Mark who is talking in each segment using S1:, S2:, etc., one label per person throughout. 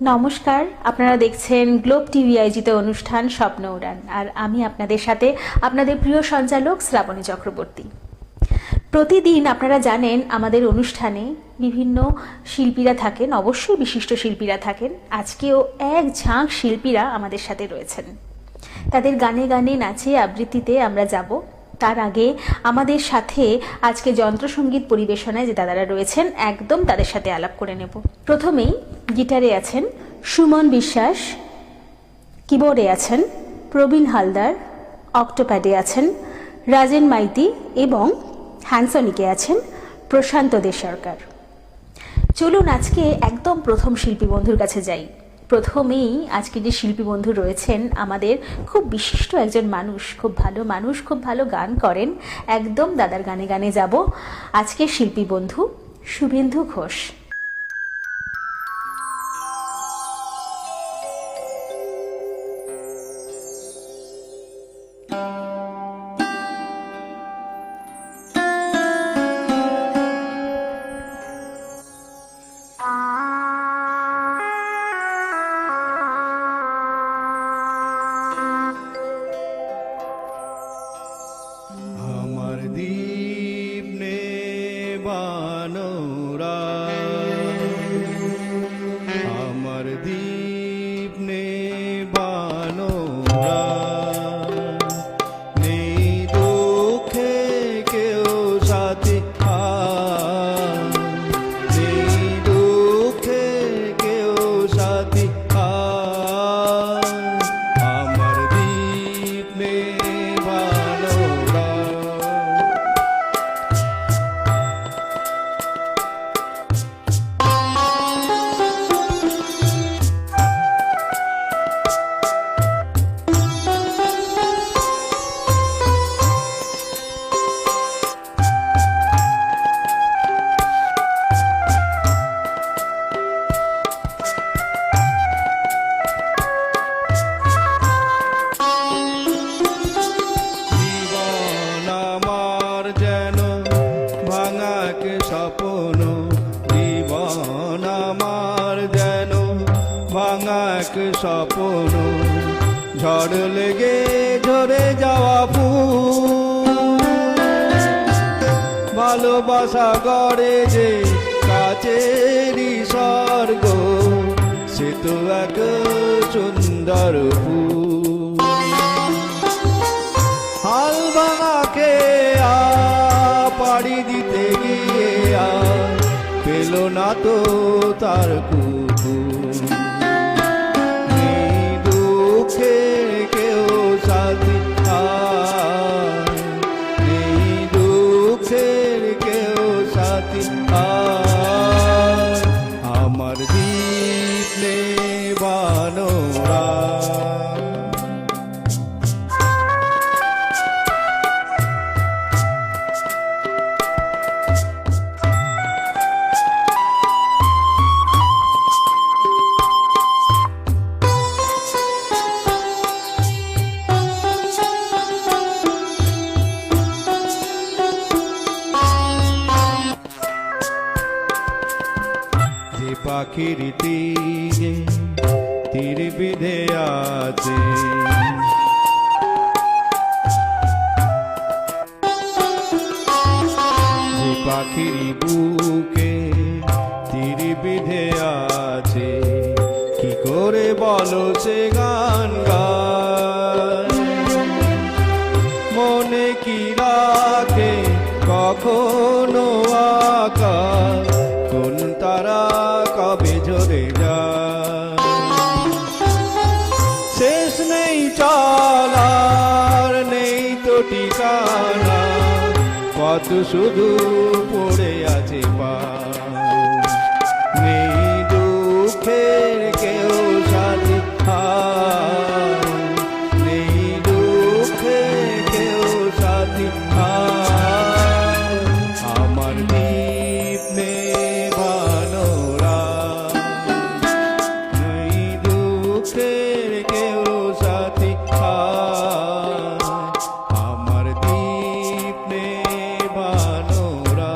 S1: নমস্কার, আপনারা দেখছেন গ্লোব টিভি আয়োজিত অনুষ্ঠান স্বপ্ন উড়ান, আর আমি আপনাদের সাথে আপনাদের প্রিয় সঞ্চালক শ্রাবণী চক্রবর্তী। প্রতিদিন আপনারা জানেন আমাদের অনুষ্ঠানে বিভিন্ন শিল্পীরা থাকেন, অবশ্যই বিশিষ্ট শিল্পীরা থাকেন। আজকেও এক ঝাঁক শিল্পীরা আমাদের সাথে রয়েছেন। তাদের গানে গানে নাচে আবৃত্তিতে আমরা যাব। তার আগে আমাদের সাথে আজকে যন্ত্রসঙ্গীত পরিবেশনায় যে দাদারা রয়েছেন, একদম তাদের সাথে আলাপ করে নেব। প্রথমেই গিটারে আছেন সুমন বিশ্বাস, কিবোর্ডে আছেন প্রবীণ হালদার, অক্টোপ্যাডে আছেন রাজেন মাইতি এবং হ্যান্সনিকে আছেন প্রশান্ত দে সরকার। চলুন আজকে একদম প্রথম শিল্পী বন্ধুর কাছে যাই। প্রথমেই আজকে যে শিল্পী বন্ধু রয়েছেন আমাদের খুব বিশিষ্ট একজন মানুষ, খুব ভালো গান করেন। একদম দাদার গানে গানে যাব। আজকের শিল্পী বন্ধু শুভেন্দু ঘোষ।
S2: স্বপ্ন ঝড় লেগে ঝরে যাওয়া ফুল, ভালোবাসা গড়ে যে কাছেরই স্বর্গ, সে তো এক সুন্দর ফুল। হাল ভাঙাকে পাড়ি দিতে গিয়ে পেল না তো তার কুকুর। কেউ সাথী নেই, দুঃখের কেউ সাথী আমার দীপ নেবানোরা। পাখির তীরে তীর বিধে আছে, যে পাখির বুকে তীর বিধে আছে, কি করে বলো সে গান গায়? মনে কি রাখে কখনো আকাশ, কোন তারা কবে ঝরে যায়? শেষ নেই চলার, নেই তো ঠিকানা, কত শুধু পড়ে আছে পা। নেই দুঃখের কেউ সাথী, নেই দুঃখের কেউ সাথী আমার দীপ নেবানোরা। নেই দুঃখের কেউ সাথী আমার দীপ নেবানোরা।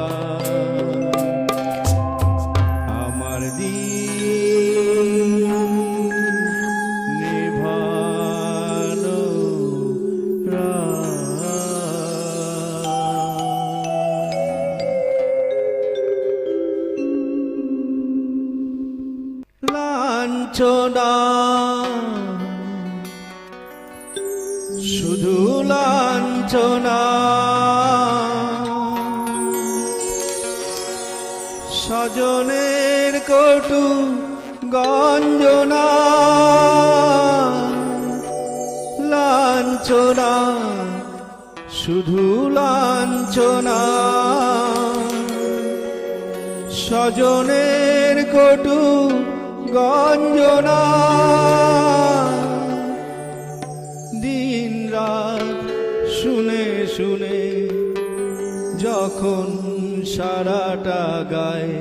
S2: লাঞ্ছনা শুধু লাঞ্ছনা স্বজনের কটু গঞ্জনা লাঞ্ছনা শুধু লাঞ্ছনা স্বজনের কটু গঞ্জনা দিন রাত শুনে শুনে যখন সারাটা গায়ে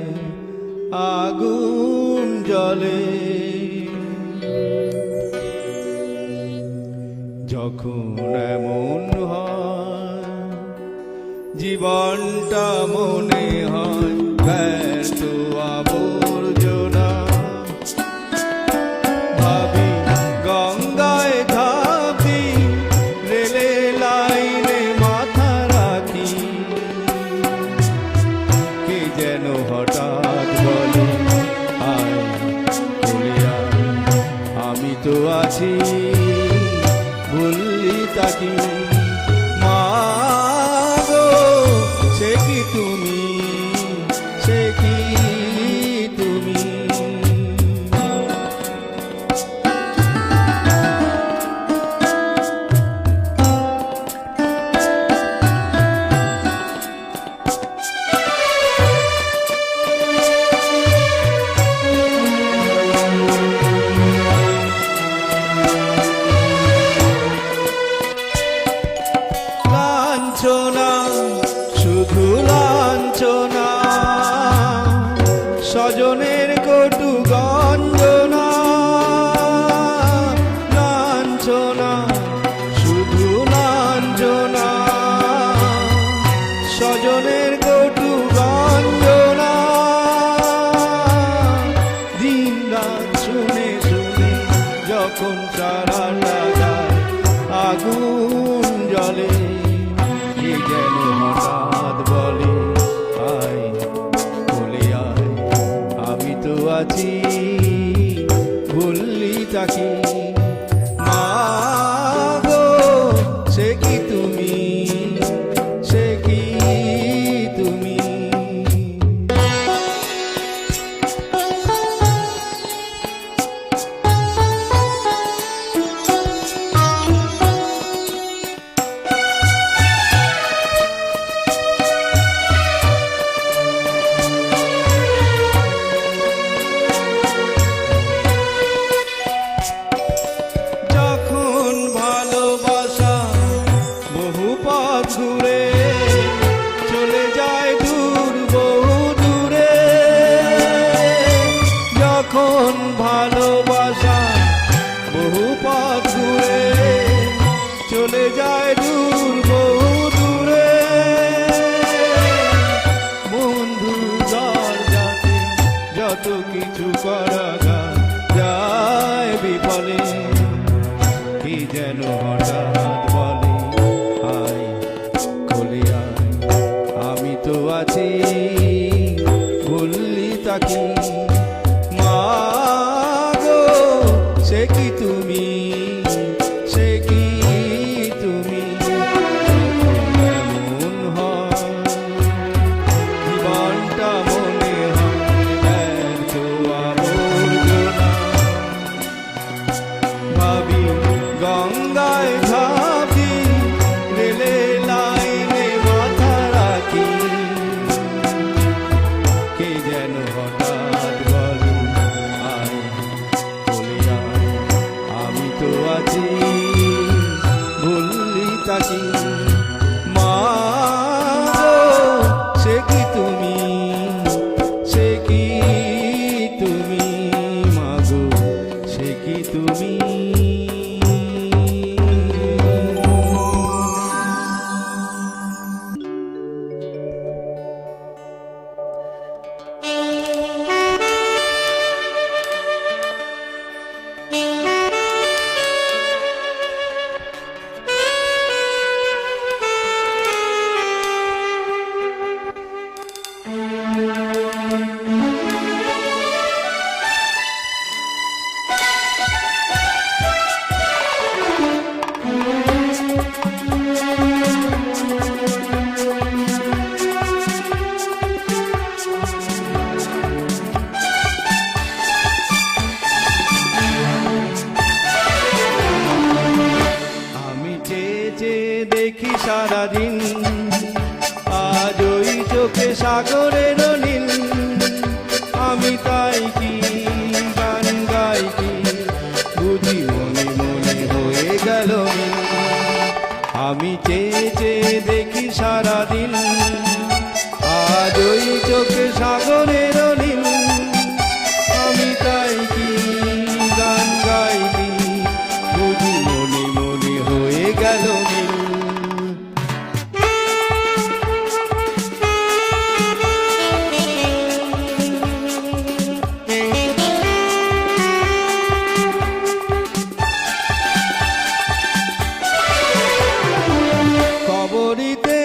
S2: আগুন জ্বলে যখন এমন হয় জীবনটা মনে হয় ব্যর্থ আবর্জনা ভাবি গঙ্গায় ধাপি রেলে লাইনে মাথা রাখি কে যেন হঠাৎ বলে আয় চলে আয় আমি তো আছি ভুললি তাকি মা গো সে কি তুমি সে কি তুমি লাঞ্ছনা শুধু লাঞ্ছনা স্বজনের কটু গঞ্জনা লাঞ্ছনা শুধু লাঞ্ছনা স্বজনের কটু গঞ্জনা দিন রাত শুনে শুনে যখন সারাটা গায়ে আগুন জ্বলে কে যেন হঠাৎ বলে আয় বলে আয় আমি তো আছি ভুললি তাকি মা গো সে কি তুমি সে কি তুমি যখন ভালোবাসা বহু পথ ঘুরে চলে যায় দূর বহু দূরে যখন ভালোবাসা বহু পথ ঘুরে চলে যায় দূর বহু দূরে বন্ধু দরজাতে যত কিছু করা যায় বিফলে কি যেন হঠাৎ বলে আয় খোলে আয় আমি তো আছি ভুললি তাকি মা গো সে কি তুমি সে কি তুমি এমন হয় জীবনটা মনে হয় ব্যর্থ আবর্জনা ভাবি গঙ্গায় ঘা সারাদিন, আজ ওই চোখে সাগরের নীল, আমি তাই কি গান গাই কি, বুঝি মনে মনে হয়ে গেল মিল। আমি চেয়ে চেয়ে দেখি সারাদিন, আজ ওই চোখে সাগরের নীল, আমি তাই কি গান গাই কি, বুঝি মনে মনে হয়ে গেল মিল। খবরিতে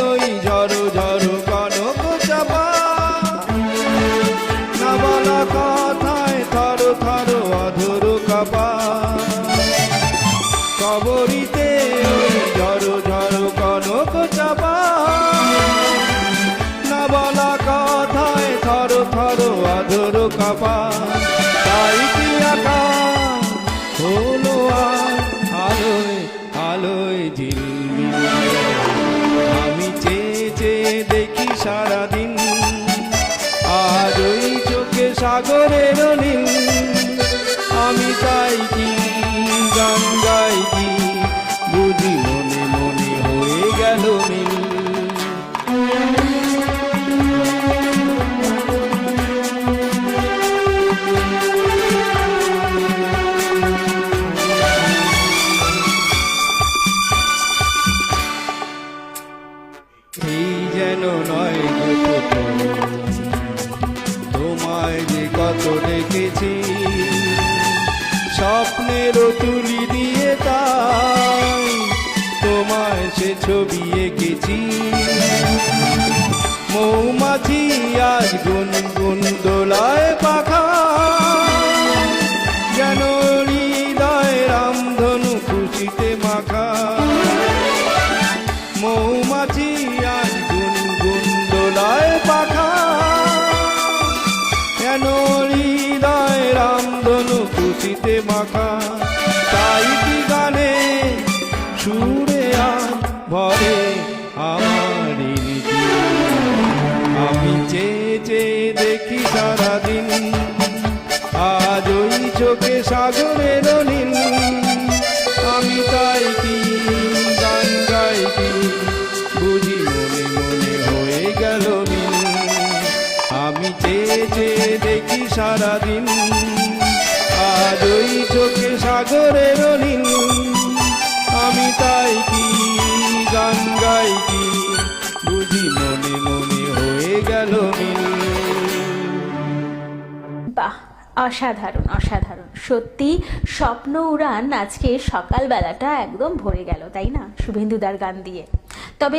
S2: ওই ঝড়ো ঝড়ো কনক চাপা, না বলা কথায় থর থর অধর কাপা। খবরিতে ওই ঝড়ো ঝড়ো কনক চাপা, না বলা কথায় থর থর অধর কাপা। তাই কি আকা হলো আর আলোয় আলোয় ঝিলমিল। আমি চেয়ে চেয়ে দেখি সারাদিন, আজ ওই চোখে সাগরের নীল, আমি তাই কি গান গাই কি, বুঝি মনে মনে হয়ে গেল মিল। এই যেন নয় গো প্রথম, তোমায় যে কত দেখেছি, স্বপ্নের তুলি দিয়ে তাই তোমায় সে ছবি এঁকেছি। মৌমাছি আজ গুনগুন দোলায় পাখা, যেন হৃদয় রামধনু খুশিতে মাখা। মৌমাছি আজ গুনগুন দোলায় পাখা, যেন হৃদয় রামধনু খুশিতে মাখা। তাই কি গানে সুরে আর ভরে আমার রীতি, আমি চেয়ে চেয়ে দেখি সারাদিন, আজ ওই চোখে সাগরের নীল, আমি তাই কি গান গাই কি, বুঝি মনে মনে হয়ে গেল মিল। আমি চেয়ে চেয়ে দেখি সারাদিন, আজ ওই চোখে সাগরের নীল, আমি তাই কি গান গাই কি, বুঝি মনে মনে হয়ে গেল মিল।
S1: বাহ, অসাধারণ অসাধারণ। সত্যি স্বপ্ন উড়ান আজকে সকালবেলাটা একদম ভরে গেল, তাই না, শুভেন্দুদার গান দিয়ে। তবে